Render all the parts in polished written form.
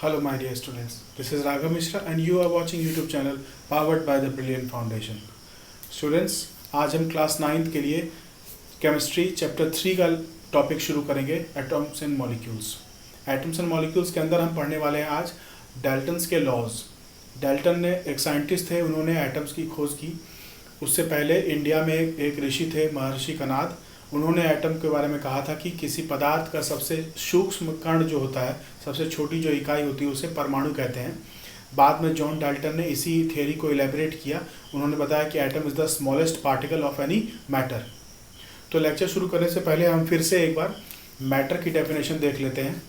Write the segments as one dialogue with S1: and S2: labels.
S1: Hello my dear students, this is Raghav Mishra and you are watching YouTube channel powered by the Brilliant Foundation. Students, आज हम class 9th के लिए chemistry chapter 3 का topic शुरू करेंगे, atoms and molecules. Atoms and molecules के अंदर हम पढ़ने वाले हैं आज डाल्टन्स के लॉज। डाल्टन ने एक साइंटिस्ट थे, उन्होंने एटम्स की खोज की। उससे पहले इंडिया में एक ऋषि थे, महर्षि कनाद। उन्होंने एटम के बारे में कहा था कि किसी पदार्थ का सबसे सूक्ष्म कण जो होता है, सबसे छोटी जो इकाई होती है, उसे परमाणु कहते हैं। बाद में जॉन डाल्टन ने इसी थियोरी को इलेबोरेट किया। उन्होंने बताया कि atom is the smallest particle of any matter. तो लेक्चर शुरू करने से पहले हम फिर से एक बार मैटर की डेफिनेशन देख लेते हैं।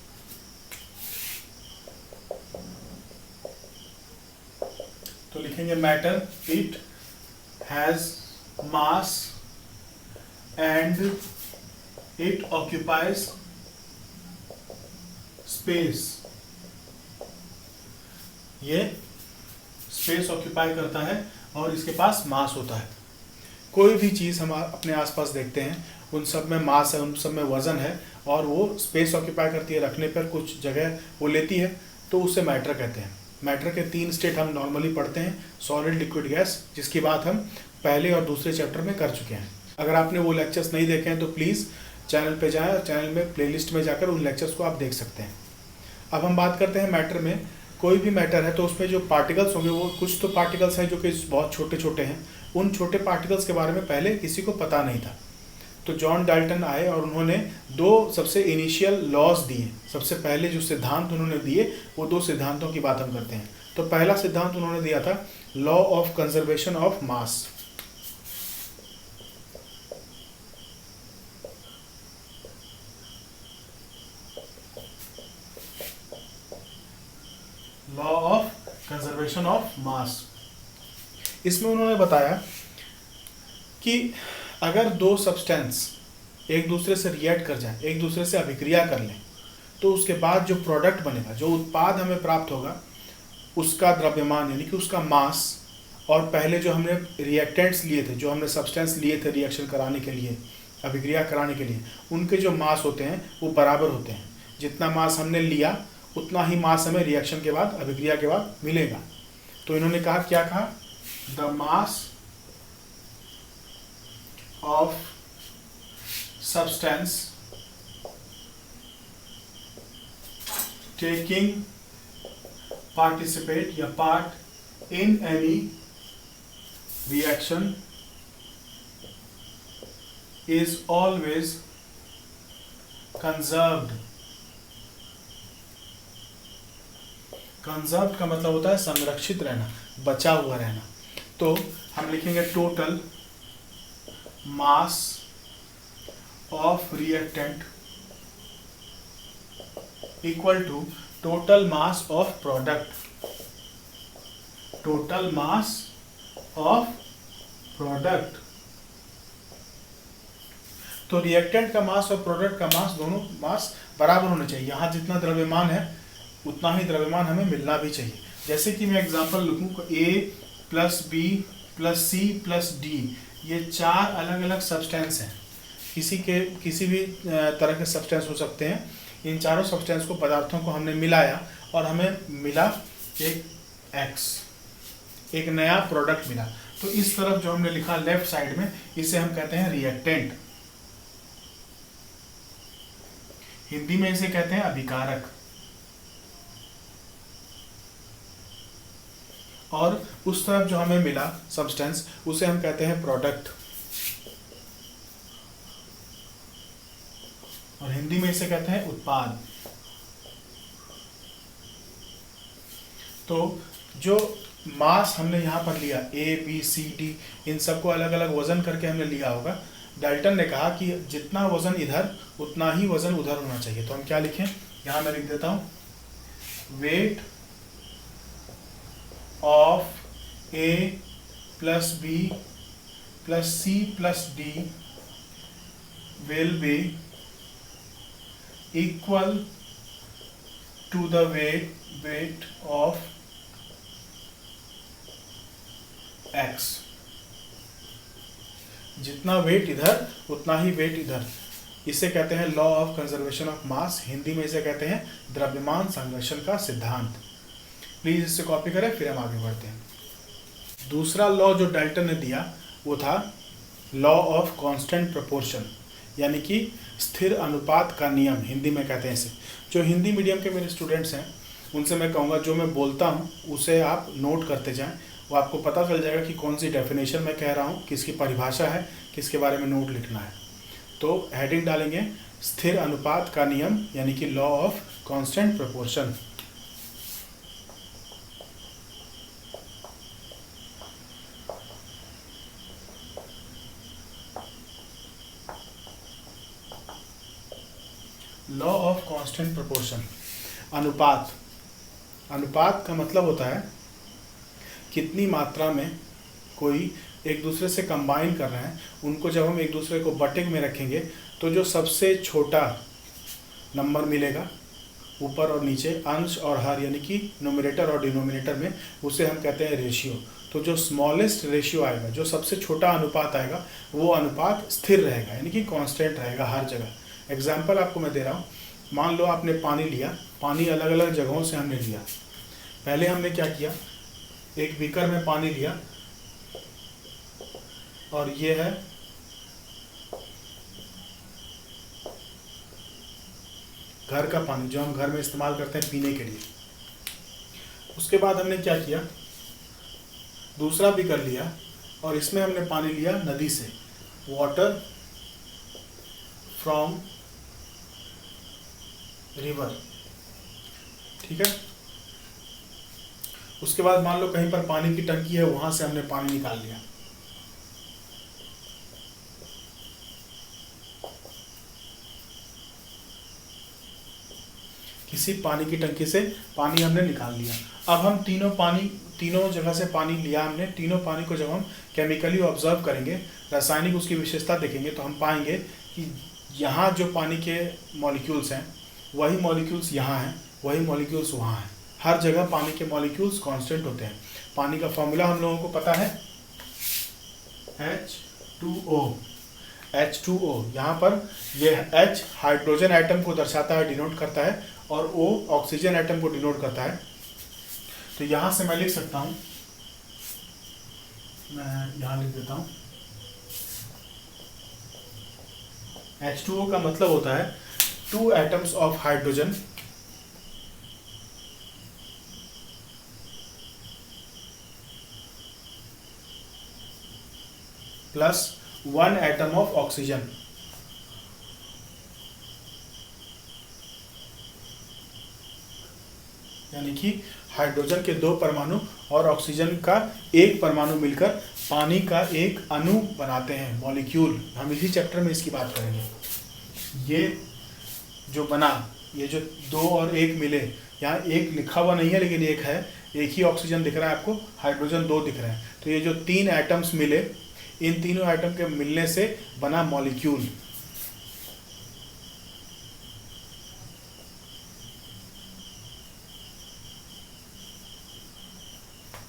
S1: तो लिखेंगे matter, it has mass and it occupies space। ये स्पेस ऑक्यूपाई करता है और इसके पास मास होता है। कोई भी चीज़ हम अपने आसपास देखते हैं, उन सब में मास है, उन सब में वजन है और वो स्पेस ऑक्यूपाई करती है, रखने पर कुछ जगह वो लेती है, तो उसे मैटर कहते हैं। मैटर के 3 स्टेट हम नॉर्मली पढ़ते हैं, सॉलिड, लिक्विड, गैस, जिसकी बात हम पहले और दूसरे चैप्टर में कर चुके हैं। अगर आपने वो लेक्चर्स नहीं देखे हैं तो प्लीज़ चैनल पे जाएं और चैनल में प्लेलिस्ट में जाकर उन लेक्चर्स को आप देख सकते हैं। अब हम बात करते हैं मैटर में। कोई भी मैटर है तो उसमें जो पार्टिकल्स होंगे, वो कुछ तो पार्टिकल्स हैं जो कि बहुत छोटे छोटे हैं। उन छोटे पार्टिकल्स के बारे में पहले किसी को पता नहीं था। तो जॉन डाल्टन आए और उन्होंने 2 सबसे इनिशियल लॉज दिए। सबसे पहले जो सिद्धांत उन्होंने दिए, वो 2 सिद्धांतों की बात हम करते हैं। तो पहला सिद्धांत उन्होंने दिया था law of conservation of mass. Law of conservation of mass. इसमें उन्होंने बताया कि अगर 2 सब्सटेंस एक दूसरे से रिएक्ट कर जाएं, एक दूसरे से अभिक्रिया कर लें, तो उसके बाद जो प्रोडक्ट बनेगा, जो उत्पाद हमें प्राप्त होगा, उसका द्रव्यमान यानी कि उसका मास, और पहले जो हमने रिएक्टेंट्स लिए थे, जो हमने सब्सटेंस लिए थे रिएक्शन कराने के लिए, अभिक्रिया कराने के लिए, उनके जो मास होते हैं वो बराबर होते हैं। जितना मास हमने लिया उतना ही मास हमें रिएक्शन के बाद, अभिक्रिया के बाद मिलेगा। तो इन्होंने कहा, क्या कहा, the mass of substance taking participate या part in any reaction is always conserved. Conserve का मतलब होता है संरक्षित रहना, बचा हुआ रहना। तो हम लिखेंगे total mass of reactant equal to total mass of product. Total mass of product. तो रिएक्टेंट का मास और प्रोडक्ट का मास, दोनों मास बराबर होने चाहिए। यहाँ जितना द्रव्यमान है उतना ही द्रव्यमान हमें मिलना भी चाहिए। जैसे कि मैं एग्जांपल लिखूँ, A plus B plus C plus D, ये 4 अलग अलग सब्सटेंस हैं। किसी भी तरह के सब्सटेंस हो सकते हैं। इन चारों सब्सटेंस को, पदार्थों को हमने मिलाया और हमें मिला एक X, एक नया प्रोडक्ट मिला। तो इस तरफ जो हमने लिखा लेफ्ट साइड में, इसे हम कहते हैं रिएक्टेंट। हिंदी में इसे कहते हैं अभिकारक। और उस तरफ जो हमें मिला सब्सटेंस, उसे हम कहते हैं प्रोडक्ट। और हिंदी में इसे कहते हैं उत्पाद। तो जो मास हमने यहाँ पर लिया, A, B, C, D, इन सबको अलग अलग वजन करके हमने लिया होगा। डाल्टन ने कहा कि जितना वजन इधर उतना ही वजन उधर होना चाहिए। तो हम क्या लिखें, यहाँ मैं लिख देता हूँ, wait of A plus B plus C plus D will be equal to the weight of X। जितना वेट इधर उतना ही वेट इधर। इसे कहते हैं law of conservation of mass, Hindi में इसे कहते हैं द्रव्यमान संरक्षण का सिद्धांत। प्लीज इससे कॉपी करें, फिर हम आगे बढ़ते हैं। दूसरा लॉ जो डाल्टन ने दिया वो था लॉ ऑफ कांस्टेंट प्रोपोर्शन, यानी कि स्थिर अनुपात का नियम, हिंदी में कहते हैं इसे। जो हिंदी मीडियम के मेरे स्टूडेंट्स हैं उनसे मैं कहूँगा जो मैं बोलता हूँ उसे आप नोट करते जाएं, वो आपको पता चल जाएगा कि कौन सी डेफिनेशन मैं कह रहा हूँ, किसकी परिभाषा है, किसके बारे में नोट लिखना है। तो हेडिंग डालेंगे स्थिर अनुपात का नियम, यानी कि law of constant proportion. Law of constant proportion. अनुपात, अनुपात का मतलब होता है कितनी मात्रा में कोई एक दूसरे से कंबाइन कर रहे हैं, उनको जब हम एक दूसरे को बटे में रखेंगे तो जो सबसे छोटा नंबर मिलेगा ऊपर और नीचे, अंश और हर, यानी कि न्यूमरेटर और डिनोमिनेटर में, उसे हम कहते हैं रेशियो। तो जो स्मॉलेस्ट रेशियो आएगा, जो सबसे छोटा अनुपात आएगा, वो अनुपात स्थिर रहेगा, यानी कि कांस्टेंट रहेगा हर जगह। एग्जाम्पल आपको मैं दे रहा हूँ। मान लो आपने पानी लिया, पानी अलग अलग जगहों से हमने लिया। पहले हमने क्या किया, एक बीकर में पानी लिया और ये है घर का पानी जो हम घर में इस्तेमाल करते हैं पीने के लिए। उसके बाद हमने क्या किया, दूसरा बीकर लिया और इसमें हमने पानी लिया नदी से, वाटर फ्रॉम रिवर, ठीक है। उसके बाद मान लो कहीं पर पानी की टंकी है, वहां से हमने पानी निकाल लिया। किसी पानी की टंकी से पानी हमने निकाल लिया। अब हम तीनों जगह से पानी लिया हमने, तीनों पानी को जब हम केमिकली ऑब्जर्व करेंगे, रासायनिक उसकी विशेषता देखेंगे, तो हम पाएंगे कि यहाँ जो पानी के मॉलिक्यूल्स हैं वही मॉलिक्यूल्स यहाँ हैं, वही मॉलिक्यूल्स वहाँ हैं। हर जगह पानी के मॉलिक्यूल्स कांस्टेंट होते हैं। पानी का फॉर्मूला हम लोगों को पता है H2O। H2O, यहाँ पर ये H हाइड्रोजन एटम को दर्शाता है, डिनोट करता है, और O ऑक्सीजन एटम को डिनोट करता है। तो यहाँ से मैं लिख सकता हूँ, मैं यहाँ लिख देता हूँ, H2O का मतलब होता है 2 atoms of hydrogen plus 1 atom of oxygen। यानी कि हाइड्रोजन के 2 परमाणु और ऑक्सीजन का 1 परमाणु मिलकर पानी का एक अणु बनाते हैं, मॉलिक्यूल। हम इसी चैप्टर में इसकी बात करेंगे। ये जो बना, ये जो 2 और 1 मिले, यहाँ 1 लिखा हुआ नहीं है लेकिन 1 है, एक ही ऑक्सीजन दिख रहा है आपको, हाइड्रोजन 2 दिख रहे हैं। तो ये जो 3 एटम्स मिले, इन तीनों एटम के मिलने से बना मॉलिक्यूल।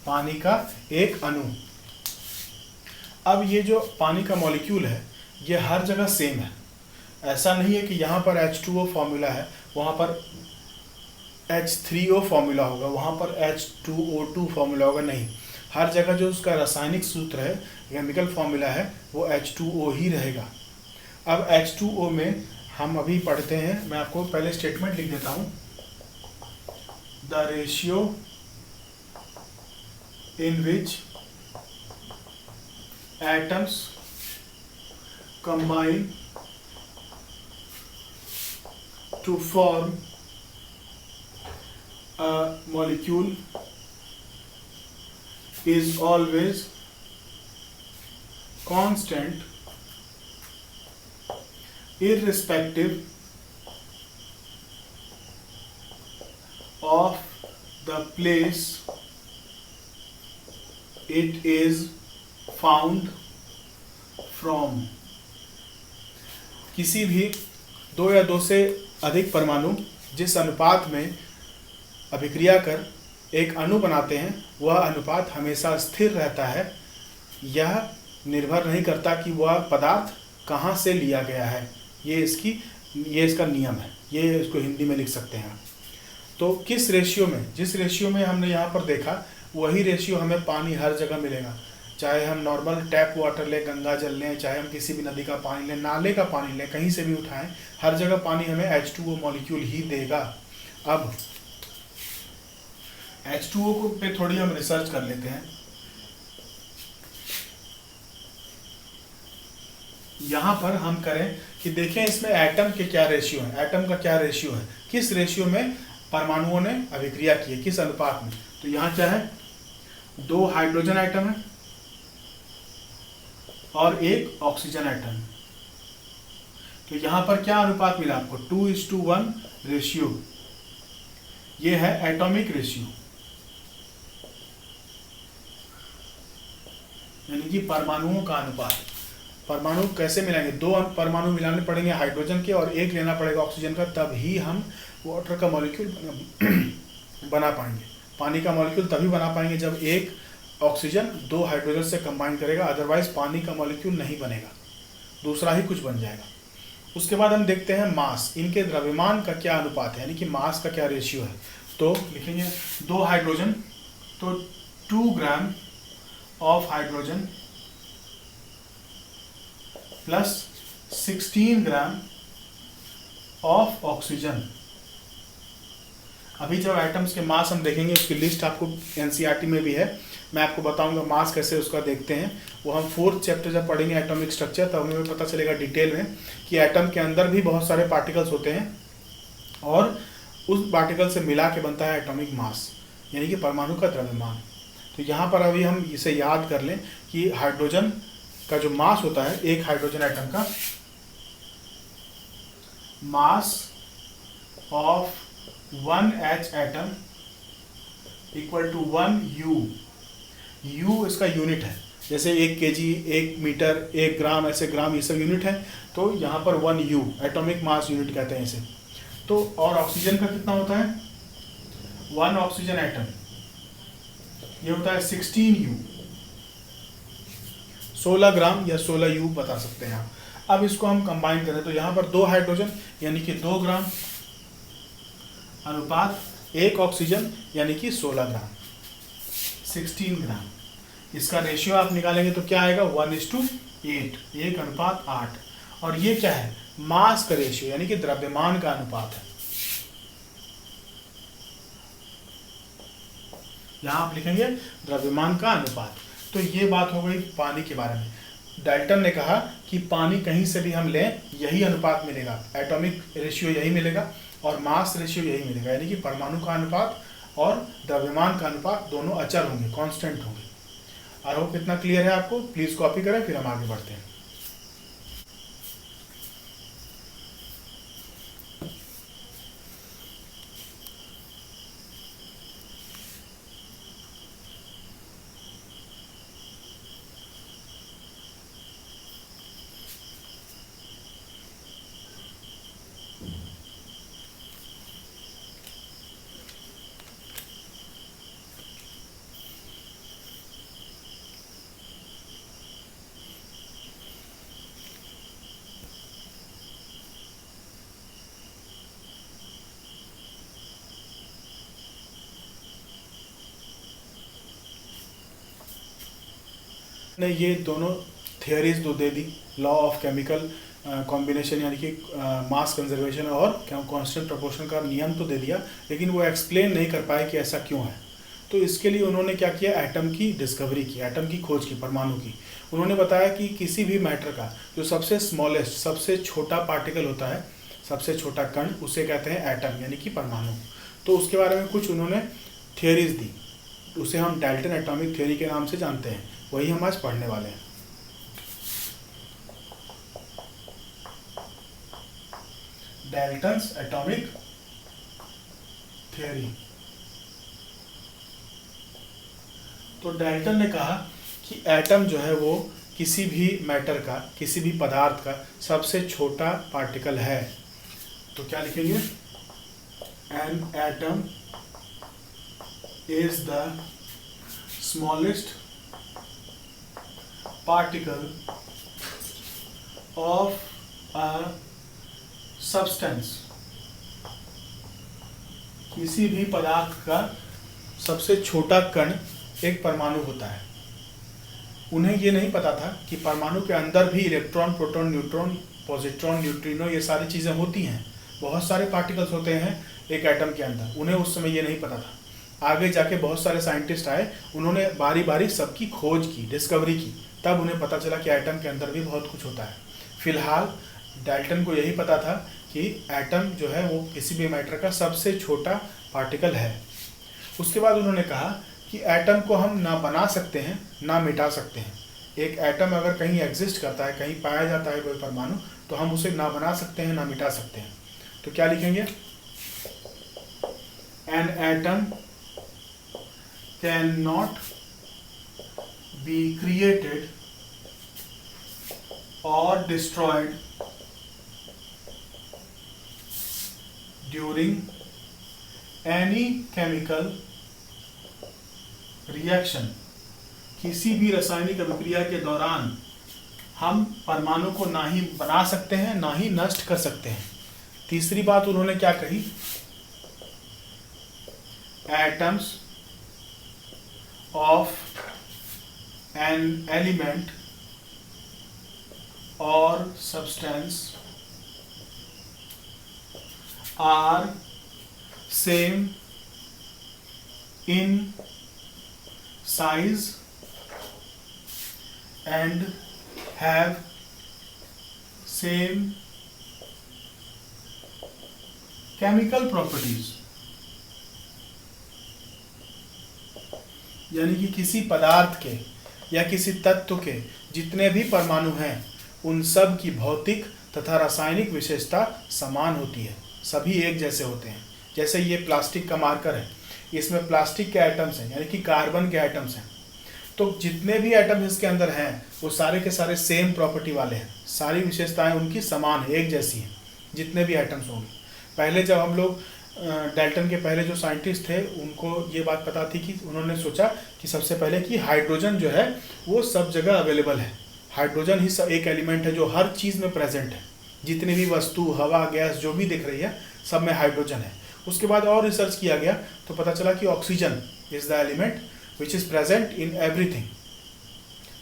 S1: पानी का एक अणु। अब ये जो पानी का मॉलिक्यूल है ये हर जगह सेम है। ऐसा नहीं है कि यहाँ पर H2O फॉर्मूला है, वहाँ पर H3O फॉर्मूला होगा, वहाँ पर H2O2 फॉर्मूला होगा, नहीं। हर जगह जो उसका रासायनिक सूत्र है, केमिकल फॉर्मूला है, वो H2O ही रहेगा। अब H2O में हम अभी पढ़ते हैं, मैं आपको पहले स्टेटमेंट लिख देता हूँ। The ratio in which atoms combine to form a molecule is always constant irrespective of the place it is found from। किसी भी 2 या 2 से अधिक परमाणु जिस अनुपात में अभिक्रिया कर एक अणु बनाते हैं, वह अनुपात हमेशा स्थिर रहता है। यह निर्भर नहीं करता कि वह पदार्थ कहाँ से लिया गया है, ये इसका नियम है, ये इसको हिंदी में लिख सकते हैं आप। तो किस रेशियो में, जिस रेशियो में हमने यहाँ पर देखा वही रेशियो हमें पानी हर जगह मिलेगा। चाहे हम नॉर्मल टैप वाटर लें, गंगा जल लें, चाहे हम किसी भी नदी का पानी लें, नाले का पानी लें, कहीं से भी उठाएं, हर जगह पानी हमें H2O मॉलिक्यूल ही देगा। अब H2O को पे थोड़ी हम रिसर्च कर लेते हैं। यहाँ पर हम करें कि देखें इसमें एटम के क्या रेशियो है, एटम का क्या रेशियो है, किस रेशियो में परमाणुओं ने अभिक्रिया की है, किस अनुपात में। तो यहाँ क्या है, 2 हाइड्रोजन एटम है और 1 ऑक्सीजन एटम। तो यहाँ पर क्या अनुपात मिला आपको, 2:1 रेशियो। ये है एटॉमिक रेशियो, यानी कि परमाणुओं का अनुपात। परमाणु कैसे मिलाएंगे, 2 परमाणु मिलाने पड़ेंगे हाइड्रोजन के और 1 लेना पड़ेगा ऑक्सीजन का, तब ही हम वाटर का मॉलिक्यूल बना पाएंगे। पानी का मॉलिक्यूल तभी बना पाएंगे जब 1 ऑक्सीजन 2 हाइड्रोजन से कंबाइन करेगा, अदरवाइज पानी का मॉलिक्यूल नहीं बनेगा, दूसरा ही कुछ बन जाएगा। उसके बाद हम देखते हैं मास, इनके द्रव्यमान का क्या अनुपात है, यानी कि मास का क्या रेशियो है। तो लिखेंगे 2 हाइड्रोजन, तो 2 gram of hydrogen plus 16 gram of oxygen. अभी जब एटम्स के मास हम देखेंगे उसकी लिस्ट आपको एनसीईआरटी में भी है, मैं आपको बताऊंगा मास कैसे उसका देखते हैं। वो हम 4th चैप्टर जब पढ़ेंगे एटॉमिक स्ट्रक्चर, तब हमें पता चलेगा डिटेल में कि एटम के अंदर भी बहुत सारे पार्टिकल्स होते हैं और उस पार्टिकल से मिला के बनता है एटॉमिक मास, यानी कि परमाणु का द्रव्यमान। तो यहाँ पर अभी हम इसे याद कर लें कि हाइड्रोजन का जो मास होता है, एक हाइड्रोजन एटम का mass of 1H atom equal to 1 U इसका यूनिट है, जैसे 1 kg, 1 मीटर, 1 ग्राम, ऐसे ग्राम, ये सब यूनिट है। तो यहाँ पर 1 U एटॉमिक मास यूनिट कहते हैं इसे। तो और ऑक्सीजन का कितना होता है, 1 ऑक्सीजन एटम ये होता है 16 U, 16 ग्राम या 16 U बता सकते हैं आप। अब इसको हम कंबाइन करें तो यहाँ पर 2 हाइड्रोजन यानी कि 2 ग्राम अनुपात 1 ऑक्सीजन यानी कि 16 ग्राम, 16 ग्राम। इसका रेशियो आप निकालेंगे तो क्या आएगा, 1:8, 1:8। और ये क्या है, मास का रेशियो यानी कि द्रव्यमान का अनुपात है। यहां आप लिखेंगे द्रव्यमान का अनुपात। तो ये बात हो गई पानी के बारे में। डाल्टन ने कहा कि पानी कहीं से भी हम लें यही अनुपात मिलेगा, एटॉमिक रेशियो यही मिलेगा और मास रेशियो यही मिलेगा, यानी कि परमाणु का अनुपात और द्रव्यमान का अनुपात दोनों अचर होंगे, कांस्टेंट होंगे। आई होप इतना क्लियर है आपको। प्लीज कॉपी करें, फिर हम आगे बढ़ते हैं। ने ये दोनों थियरीज दो दे दी, लॉ ऑफ केमिकल कॉम्बिनेशन यानी कि मास कंजर्वेशन और कांस्टेंट प्रोपोर्शन का नियम तो दे दिया, लेकिन वो एक्सप्लेन नहीं कर पाए कि ऐसा क्यों है। तो इसके लिए उन्होंने क्या किया, एटम की डिस्कवरी की, एटम की खोज की, परमाणु की। उन्होंने बताया कि किसी भी मैटर का जो सबसे स्मॉलेस्ट, सबसे छोटा पार्टिकल होता है, सबसे छोटा कण, उसे कहते हैं एटम यानी कि परमाणु। तो उसके बारे में कुछ उन्होंने थियरीज दी, उसे हम डाल्टन एटॉमिक थ्योरी के नाम से जानते हैं, वही हम आज पढ़ने वाले हैं। Dalton's atomic theory. तो डाल्टन ने कहा कि एटम जो है वो किसी भी मैटर का, किसी भी पदार्थ का सबसे छोटा पार्टिकल है। तो क्या लिखेंगे, an atom is the smallest particle of a substance, किसी भी पदार्थ का सबसे छोटा कण एक परमाणु होता है। उन्हें ये नहीं पता था कि परमाणु के अंदर भी electron, proton, neutron, positron, neutrino, ये सारी चीज़ें होती हैं। बहुत सारे पार्टिकल्स होते हैं एक एटम के अंदर, उन्हें उस समय ये नहीं पता था। आगे जाके बहुत सारे साइंटिस्ट आए, उन्होंने बारी बारी सबकी खोज की, डिस्कवरी की, तब उन्हें पता चला कि एटम के अंदर भी बहुत कुछ होता है। फिलहाल डाल्टन को यही पता था कि एटम जो है वो किसी भी मैटर का सबसे छोटा पार्टिकल है। उसके बाद उन्होंने कहा कि एटम को हम ना बना सकते हैं ना मिटा सकते हैं। एक एटम अगर कहीं एग्जिस्ट करता है, कहीं पाया जाता है कोई परमाणु, तो हम उसे ना बना सकते हैं ना मिटा सकते हैं। तो क्या लिखेंगे? An atom can not be created और destroyed during any chemical reaction. किसी भी रासायनिक अभिक्रिया के दौरान हम परमाणु को ना ही बना सकते हैं ना ही नष्ट कर सकते हैं। तीसरी बात उन्होंने क्या कही? एटम्स ऑफ एन एलिमेंट और substance are same in size and have same chemical properties। यानी कि किसी पदार्थ के या किसी तत्व के जितने भी परमाणु हैं उन सब की भौतिक तथा रासायनिक विशेषता समान होती है, सभी एक जैसे होते हैं। जैसे ये प्लास्टिक का मार्कर है, इसमें प्लास्टिक के एटम्स हैं यानी कि कार्बन के एटम्स हैं, तो जितने भी एटम्स इसके अंदर हैं वो सारे के सारे सेम प्रॉपर्टी वाले हैं, सारी विशेषताएं उनकी समान है, एक जैसी हैं, जितने भी एटम्स होंगे। पहले जब हम लोग डाल्टन के पहले जो साइंटिस्ट थे उनको ये बात पता थी कि उन्होंने सोचा कि सबसे पहले कि हाइड्रोजन जो है वो सब जगह अवेलेबल है। हाइड्रोजन ही एक एलिमेंट है जो हर चीज़ में प्रेजेंट है, जितनी भी वस्तु, हवा, गैस जो भी दिख रही है सब में हाइड्रोजन है। उसके बाद और रिसर्च किया गया तो पता चला कि oxygen is the element which is present in everything.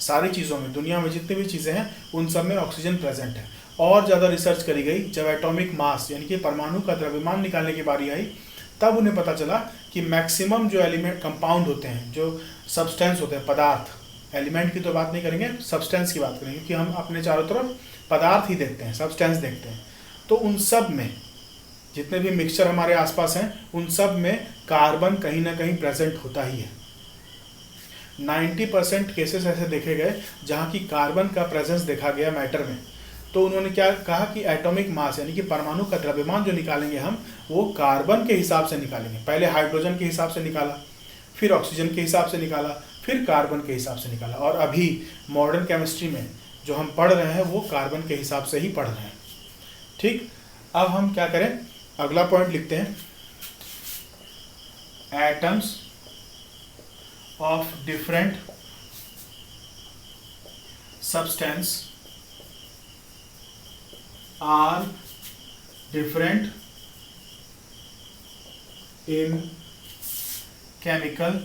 S1: सारी चीज़ों में, दुनिया में जितनी भी चीज़ें हैं उन सब में ऑक्सीजन प्रेजेंट है। और ज़्यादा रिसर्च करी गई, जब एटॉमिक मास यानी कि परमाणु का द्रव्यमान निकालने की बारी आई तब उन्हें पता चला कि मैक्सिमम जो एलिमेंट कंपाउंड होते हैं, जो सब्सटेंस होते हैं, पदार्थ, एलिमेंट की तो बात नहीं करेंगे, सब्सटेंस की बात करेंगे, क्योंकि हम अपने चारों तरफ पदार्थ ही देखते हैं, सब्सटेंस देखते हैं। तो उन सब में जितने भी मिक्सचर हमारे आसपास हैं उन सब में कार्बन कहीं ना कहीं प्रेजेंट होता ही है। 90% केसेस ऐसे देखे गए जहाँ की कार्बन का प्रेजेंस देखा गया मैटर में। तो उन्होंने क्या कहा कि एटॉमिक मास यानी कि परमाणु का द्रव्यमान जो निकालेंगे हम, वो कार्बन के हिसाब से निकालेंगे। पहले हाइड्रोजन के हिसाब से निकाला, फिर ऑक्सीजन के हिसाब से निकाला, फिर कार्बन के हिसाब से निकाला, और अभी मॉडर्न केमिस्ट्री में जो हम पढ़ रहे हैं वो कार्बन के हिसाब से ही पढ़ रहे हैं। ठीक, अब हम क्या करें, अगला पॉइंट लिखते हैं। Atoms of different substance are different in chemical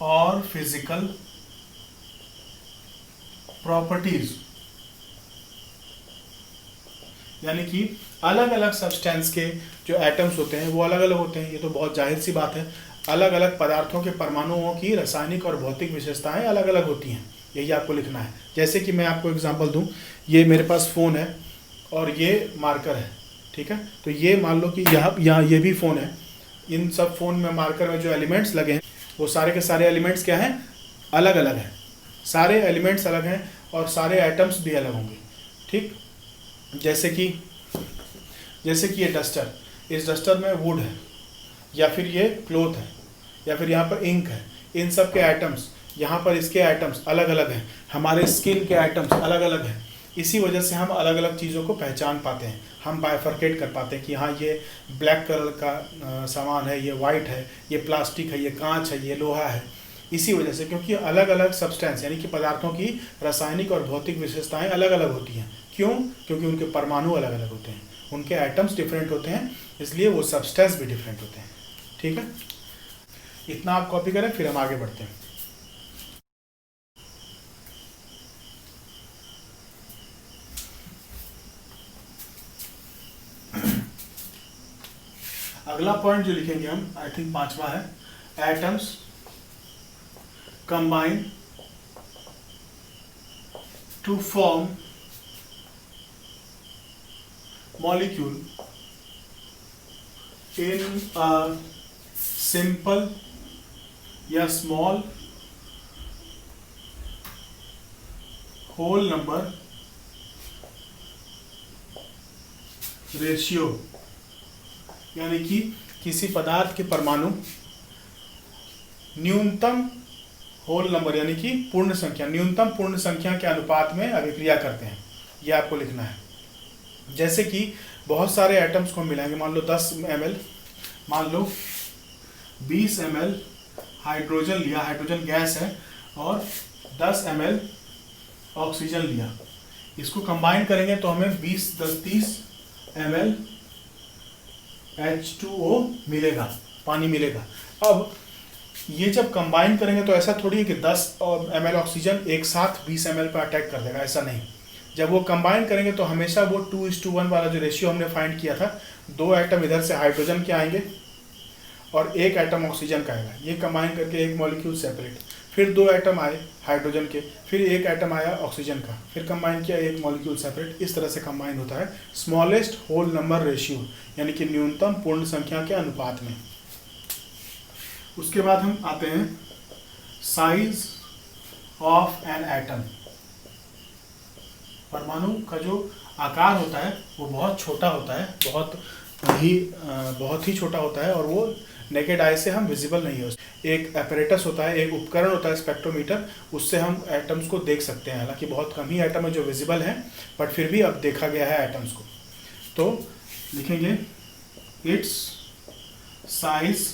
S1: और फिजिकल प्रॉपर्टीज। यानी कि अलग अलग सब्सटेंस के जो एटम्स होते हैं वो अलग अलग होते हैं, ये तो बहुत जाहिर सी बात है। अलग अलग पदार्थों के परमाणुओं की रासायनिक और भौतिक विशेषताएं अलग अलग होती हैं, यही आपको लिखना है। जैसे कि मैं आपको एग्जांपल दूं, ये मेरे पास फ़ोन है और ये मार्कर है, ठीक है। तो ये मान लो कि यहाँ ये भी फ़ोन है। इन सब फ़ोन में मार्कर में जो एलिमेंट्स लगे हैं वो सारे के सारे एलिमेंट्स क्या हैं, अलग अलग हैं। सारे एलिमेंट्स अलग हैं और सारे एटम्स भी अलग होंगे, ठीक। जैसे कि ये डस्टर, इस डस्टर में वुड है, या फिर ये क्लोथ है, या फिर यहाँ पर इंक है। इन सब के एटम्स, यहाँ पर इसके एटम्स अलग अलग हैं, हमारे स्किन के एटम्स अलग अलग हैं। इसी वजह से हम अलग अलग चीज़ों को पहचान पाते हैं, हम बाइफरकेट कर पाते हैं कि हाँ ये ब्लैक कलर का सामान है, ये वाइट है, ये प्लास्टिक है, ये कांच है, ये लोहा है। इसी वजह से, क्योंकि अलग अलग सब्सटेंस यानी कि पदार्थों की रासायनिक और भौतिक विशेषताएं अलग अलग होती हैं। क्यों? क्योंकि उनके परमाणु अलग अलग होते हैं, उनके एटम्स डिफरेंट होते हैं, इसलिए वो सब्सटेंस भी डिफरेंट होते हैं। ठीक है, इतना आप कॉपी करें, फिर हम आगे बढ़ते हैं। अगला पॉइंट जो लिखेंगे हम, आई थिंक 5वां है, atoms combine to form molecule in a simple या small whole number ratio, यानी कि किसी पदार्थ के परमाणु न्यूनतम होल नंबर यानी कि पूर्ण संख्या, न्यूनतम पूर्ण संख्या के अनुपात में अभिक्रिया करते हैं, ये आपको लिखना है। जैसे कि बहुत सारे एटम्स को मिलाएंगे, मान लो 10 ml, मान लो 20 ml हाइड्रोजन लिया, हाइड्रोजन गैस है, और 10 ml ऑक्सीजन लिया, इसको कंबाइन करेंगे तो हमें 20 10 30 ml H2O मिलेगा, पानी मिलेगा। अब ये जब कंबाइन करेंगे तो ऐसा थोड़ी है कि 10 ml ऑक्सीजन एक साथ 20 ml पर अटैक कर देगा, ऐसा नहीं। जब वो कंबाइन करेंगे तो हमेशा वो 2:1 वाला जो रेशियो हमने फाइंड किया था, 2 एटम इधर से हाइड्रोजन के आएंगे और 1 एटम ऑक्सीजन का आएगा, ये कंबाइन करके एक मॉलिक्यूल सेपरेट, फिर 2 एटम आए हाइड्रोजन के, फिर 1 एटम आया ऑक्सीजन का, फिर कंबाइन किया एक मॉलिक्यूल सेपरेट, इस तरह से कंबाइन होता है स्मॉलेस्ट होल नंबर रेशियो, यानी कि न्यूनतम पूर्ण संख्या के अनुपात में। उसके बाद हम आते हैं साइज ऑफ एन एटम। परमाणु का जो आकार होता है वो बहुत छोटा होता है, बहुत ही छोटा होता है, और वो नेकेड आई से हम विजिबल नहीं है। एक एपरेटस होता है, एक उपकरण होता है स्पेक्ट्रोमीटर, उससे हम एटम्स को देख सकते हैं। हालांकि बहुत कम ही एटम है जो विजिबल हैं, बट फिर भी अब देखा गया है एटम्स को। तो लिखेंगे its size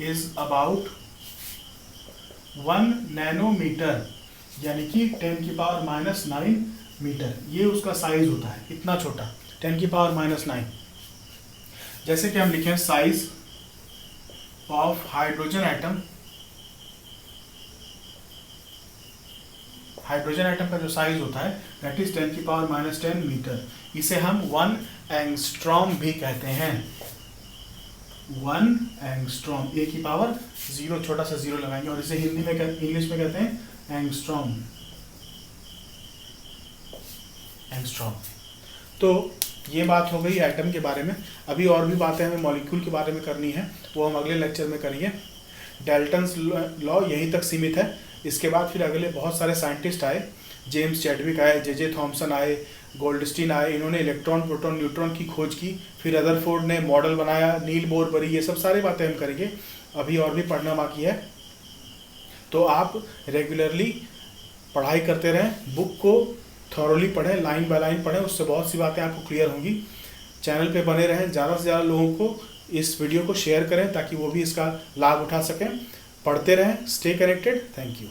S1: is about 1 nanometre, यानी कि 10⁻⁹ मीटर, ये उसका साइज होता है, इतना छोटा 10⁻⁹। जैसे कि हम लिखें size of hydrogen atom, hydrogen atom का जो साइज होता है दैट इज 10⁻⁻10 मीटर, इसे हम 1 एंगस्ट्रॉम भी कहते हैं। 1 एंगस्ट्रॉम, ए की पावर 0, छोटा सा 0 लगाएंगे, और इसे हिंदी में इंग्लिश में कहते हैं एंगस्ट्रॉम। एंगस्ट्रॉम। तो ये बात हो गई एटम के बारे में। अभी और भी बातें हमें मॉलिक्यूल के बारे में करनी है, वो हम अगले लेक्चर में करेंगे। डाल्टन्स लॉ यहीं तक सीमित है। इसके बाद फिर अगले बहुत सारे साइंटिस्ट आए, जेम्स चैडविक आए, जे थॉमसन आए, गोल्डस्टीन आए, इन्होंने इलेक्ट्रॉन प्रोटॉन न्यूट्रॉन की खोज की, फिर रदरफोर्ड ने मॉडल बनाया, नील बोर बरी, ये सब सारी बातें हम करेंगे। अभी और भी पढ़ना बाकी है, तो आप रेगुलरली पढ़ाई करते रहें, बुक को थॉरोली पढ़ें, लाइन बाय लाइन पढ़ें, उससे बहुत सी बातें आपको क्लियर होंगी। चैनल पे बने रहें, ज़्यादा से ज़्यादा लोगों को इस वीडियो को शेयर करें ताकि वो भी इसका लाभ उठा सकें। पढ़ते रहें, स्टे कनेक्टेड। Thank you.